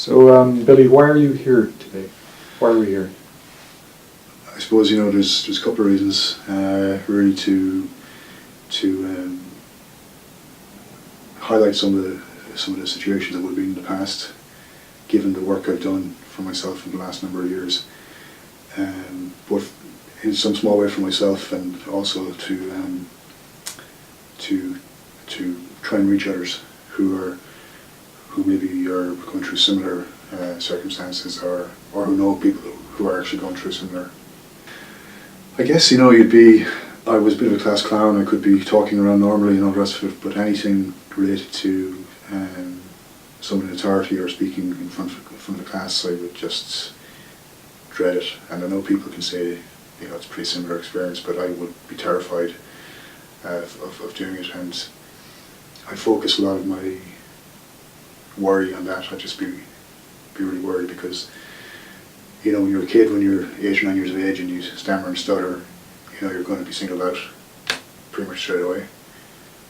So, Billy, why are you here today? Why are we here? I suppose there's a couple of reasons, really to highlight some of the situations that would have been in the past, given the work I've done for myself in the last number of years, but in some small way for myself, and also to try and reach others who maybe are going through similar circumstances, or who know people who are actually going through similar. I guess I was a bit of a class clown. I could be talking around normally and all the rest of it, but anything related to someone in authority or speaking in front of the class, I would just dread it. And I know people can say it's a pretty similar experience, but I would be terrified of doing it, and I focus a lot of my worry on that. I'd just be really worried, because when you're a kid, when you're 8 or 9 years of age and you stammer and stutter, you're going to be singled out pretty much straight away.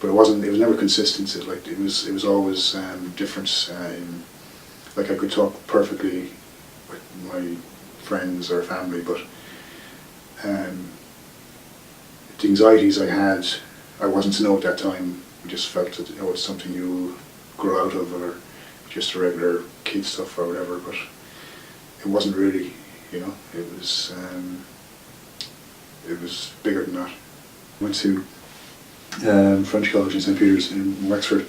But it was never consistent. It was always different. Like, I could talk perfectly with my friends or family, but the anxieties I had, I wasn't to know at that time. I just felt that it's something you grow out of, or just a regular kid stuff or whatever. But it wasn't really, it was bigger than that. I went to French College in St. Peter's in Wexford,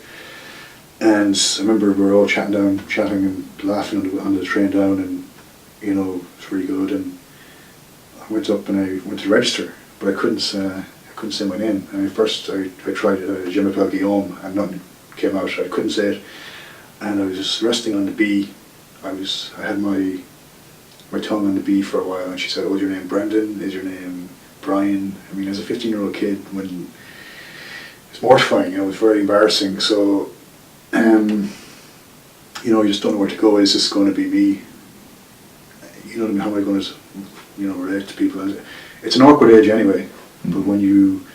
and I remember we were all chatting and laughing on the train down, and it was really good. And I went up and I went to register, but I couldn't say my name. And first I tried Je m'appelle Guillaume, and nothing came out. I couldn't say it, and I was just resting on the B. I had my tongue on the B for a while, and she said, "Oh, is your name Brendan? Is your name Brian?" I mean, as a 15-year-old kid, when it's mortifying, it was very embarrassing. So, you just don't know where to go. Is this going to be me? How am I going to, relate to people? And it's an awkward age anyway. But when you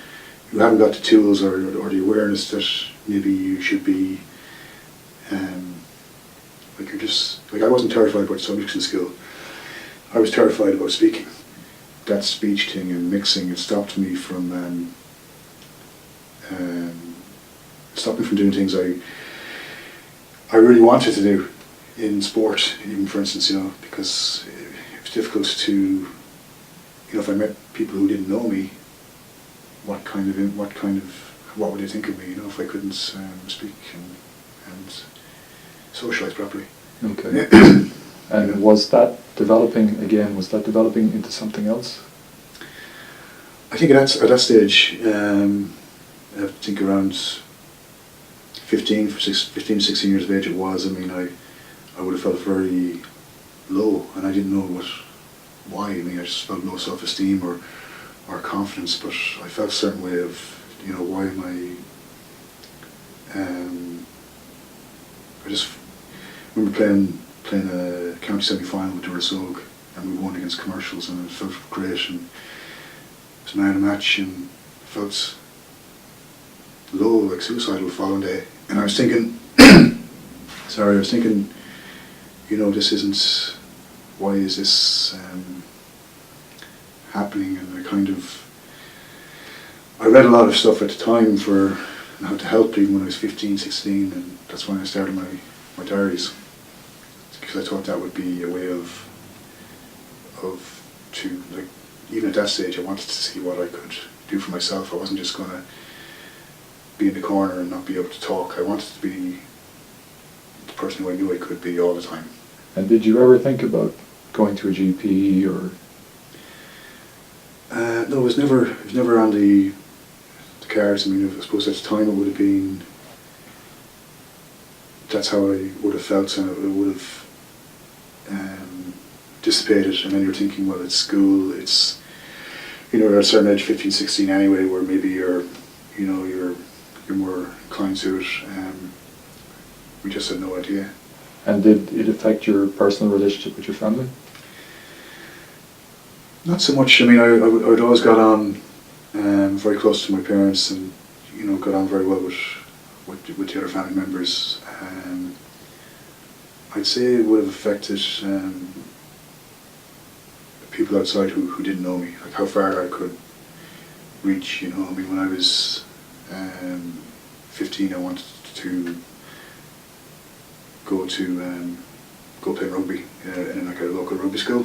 haven't got the tools or the awareness that maybe you should be, I wasn't terrified about subjects in school. I was terrified about speaking. That speech thing and mixing, it stopped me from doing things I really wanted to do in sport, even, for instance, because it was difficult to, if I met people who didn't know me, what would they think of me, if I couldn't speak and socialise properly. Okay. And was that developing into something else? I think at that stage, I think around 15 to 16 years of age it was. I mean, I would have felt very low, and I didn't know why. I mean, I just felt no self-esteem or confidence, but I felt a certain way of, why am I just remember playing a county semi-final with Dowd, and we won against Commercials, and it felt great, and it was man of the match, and I felt low, like suicidal the following day. And I was thinking, this isn't, why is this happening? And I read a lot of stuff at the time for how to help, even when I was 15, 16, and that's when I started my diaries, because I thought that would be a way of even at that stage, I wanted to see what I could do for myself. I wasn't just going to be in the corner and not be able to talk. I wanted to be the person who I knew I could be all the time. And did you ever think about going to a GP or? No, it was never on the cards. I mean, I suppose at the time it would have been, that's how I would have felt, and it would have dissipated. And then you're thinking, well, it's school, it's, at a certain age, 15, 16 anyway, where maybe you're more inclined to it. We just had no idea. And did it affect your personal relationship with your family? Not so much. I mean, I would always got on very close to my parents, and got on very well with the other family members. I'd say it would have affected people outside who didn't know me, like how far I could reach, you know. I mean, when I was 15, I wanted to go play rugby in like a local rugby school,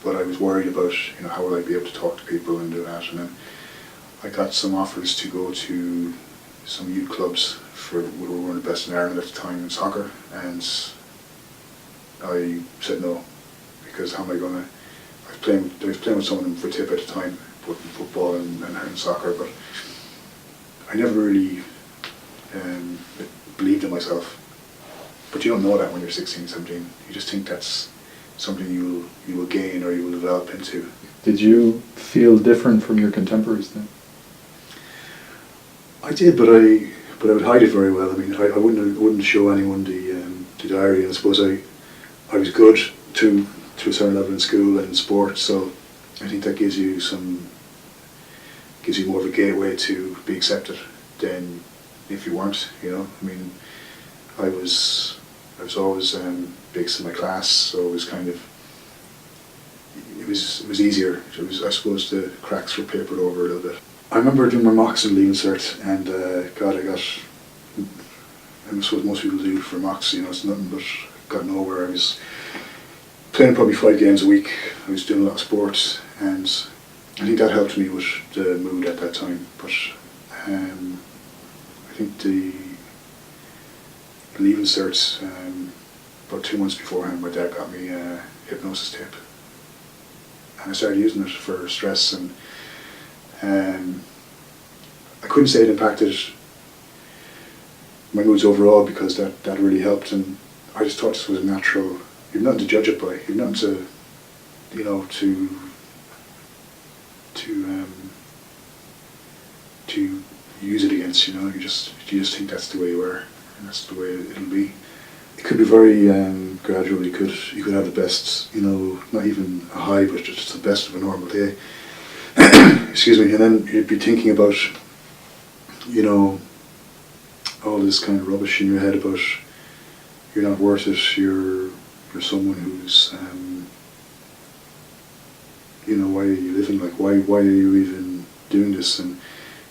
but I was worried about, you know, how would I be able to talk to people and do that. And then I got some offers to go to some youth clubs we were one of the best in Ireland at the time in soccer, and I said no, because how am I going to, I was playing with some of them for tip at the time, both in football and soccer, but I never really believed in myself. But you don't know that when you're 16, 17. You just think that's something you will gain or you will develop into. Did you feel different from your contemporaries then? I did, but I would hide it very well. I mean, I wouldn't show anyone the diary. And I suppose I was good to a certain level in school and in sport, so I think that gives you more of a gateway to be accepted than if you weren't. You know, I mean, I was always biggest in my class, so it was kind of it was easier. I suppose the cracks were papered over a little bit. I remember doing my mocks and leaving cert, and God, I suppose most people do for mocks, you know, it's nothing, but got nowhere. I was playing probably 5 games a week. I was doing a lot of sports, and I think that helped me with the mood at that time. But I think the leaving cert, about 2 months beforehand, my dad got me a hypnosis tape, and I started using it for stress, and I couldn't say it impacted my moods overall, because that really helped, and I just thought this was a natural. You've nothing to judge it by. You've nothing to, you know, to use it against. You know, you just think that's the way you are, and that's the way it'll be. It could be very gradual. You could have the best, you know, not even a high, but just the best of a normal day. Excuse me, and then you'd be thinking about, you know, all this kind of rubbish in your head about you're not worth it. You're someone who's, you know, why are you living? Like, why are you even doing this? And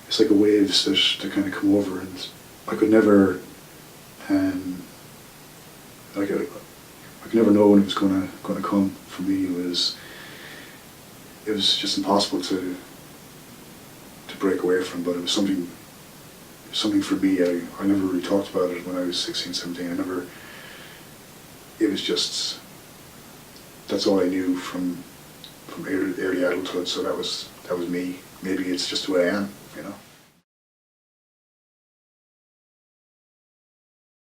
it's like a waves that kind of come over, and I could never, I could never know when it was going to come for me. It was just impossible to break away from, but it was something for me. I never really talked about it when I was 16, 17. It was just, that's all I knew from early adulthood, so that was me. Maybe it's just the way I am, you know.